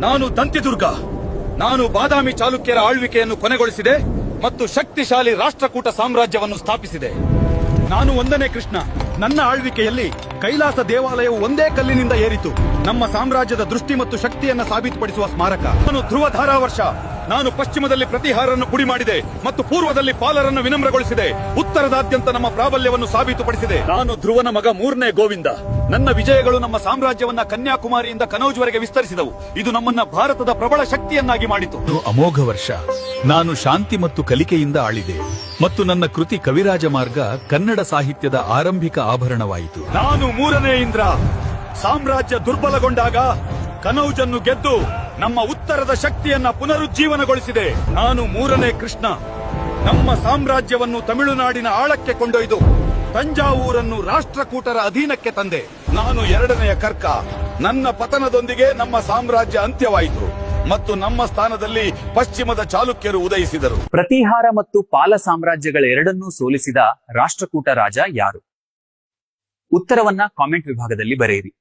ನಾನು ದಂತಿದುರ್ಗ. ನಾನು ಬಾದಾಮಿ ಚಾಲುಕ್ಯರ ಆಳ್ವಿಕೆಯನ್ನು ಕೊನೆಗೊಳಿಸಿದೆ ಮತ್ತು ಶಕ್ತಿಶಾಲಿ ರಾಷ್ಟ್ರಕೂಟ ಸಾಮ್ರಾಜ್ಯವನ್ನು ಸ್ಥಾಪಿಸಿದೆ. ನಾನು 1ನೇ ಕೃಷ್ಣ. ನನ್ನ ಆಳ್ವಿಕೆಯಲ್ಲಿ ಕೈಲಾಸ ದೇವಾಲಯವು ಒಂದೇ ಕಲ್ಲಿನಿಂದ ಏರಿತು. ನಮ್ಮ ಸಾಮ್ರಾಜ್ಯದ ದೃಷ್ಟಿ ಮತ್ತು ಶಕ್ತಿಯನ್ನು ಸಾಬೀತುಪಡಿಸುವ ಸ್ಮಾರಕ. ನಾನು ಧ್ರುವಧಾರಾ ವರ್ಷ. ನಾನು ಪಶ್ಚಿಮದಲ್ಲಿ ಪ್ರತಿಹಾರನ್ನು ಪುಡಿ ಮಾಡಿದೆ ಮತ್ತು ಪೂರ್ವದಲ್ಲಿ ಪಾಲರನ್ನು ವಿನಮ್ರಗೊಳಿಸಿದೆ. ಉತ್ತರದಾದ್ಯಂತ ನಮ್ಮ ಪ್ರಾಬಲ್ಯವನ್ನು ಸಾಬೀತುಪಡಿಸಿದೆ. ನಾನು ಧ್ರುವನ ಮಗ 3ನೇ ಗೋವಿಂದ. ನನ್ನ ವಿಜಯಗಳು ನಮ್ಮ ಸಾಮ್ರಾಜ್ಯವನ್ನ ಕನ್ಯಾಕುಮಾರಿಯಿಂದ ಕನೌಜ್ವರೆಗೆ ವಿಸ್ತರಿಸಿದವು. ಇದು ನಮ್ಮನ್ನ ಭಾರತದ ಪ್ರಬಲ ಶಕ್ತಿಯನ್ನಾಗಿ ಮಾಡಿತು. ಅಮೋಘ ವರ್ಷ. ನಾನು ಶಾಂತಿ ಮತ್ತು ಕಲಿಕೆಯಿಂದ ಆಳಿದೆ ಮತ್ತು ನನ್ನ ಕೃತಿ ಕವಿರಾಜ ಮಾರ್ಗ ಕನ್ನಡ ಸಾಹಿತ್ಯದ ಆರಂಭಿಕ ಆಭರಣವಾಯಿತು. ನಾನು 3ನೇ ಇಂದ್ರ. ಸಾಮ್ರಾಜ್ಯ ದುರ್ಬಲಗೊಂಡಾಗ ಕನೌಜನ್ನು ಗೆದ್ದು ನಮ್ಮ ಉತ್ತರದ ಶಕ್ತಿಯನ್ನ ಪುನರುಜ್ಜೀವನಗೊಳಿಸಿದೆ. ನಾನು 3ನೇ ಕೃಷ್ಣ. ನಮ್ಮ ಸಾಮ್ರಾಜ್ಯವನ್ನು ತಮಿಳುನಾಡಿನ ಆಳಕ್ಕೆ ಕೊಂಡೊಯ್ದು ತಂಜಾವೂರನ್ನು ರಾಷ್ಟ್ರಕೂಟರ ಅಧೀನಕ್ಕೆ ತಂದೆ. ನಾನು 2ನೇ ಕರ್ಕ. ನನ್ನ ಪತನದೊಂದಿಗೆ ನಮ್ಮ ಸಾಮ್ರಾಜ್ಯ ಅಂತ್ಯವಾಯಿತು ಮತ್ತು ನಮ್ಮ ಸ್ಥಾನದಲ್ಲಿ ಪಶ್ಚಿಮದ ಚಾಲುಕ್ಯರು ಉದಯಿಸಿದರು. ಪ್ರತಿಹಾರ ಮತ್ತು ಪಾಲ ಸಾಮ್ರಾಜ್ಯಗಳೆರಡನ್ನೂ ಸೋಲಿಸಿದ ರಾಷ್ಟ್ರಕೂಟ ರಾಜ ಯಾರು? ಉತ್ತರವನ್ನ ಕಾಮೆಂಟ್ ವಿಭಾಗದಲ್ಲಿ ಬರೆಯಿರಿ.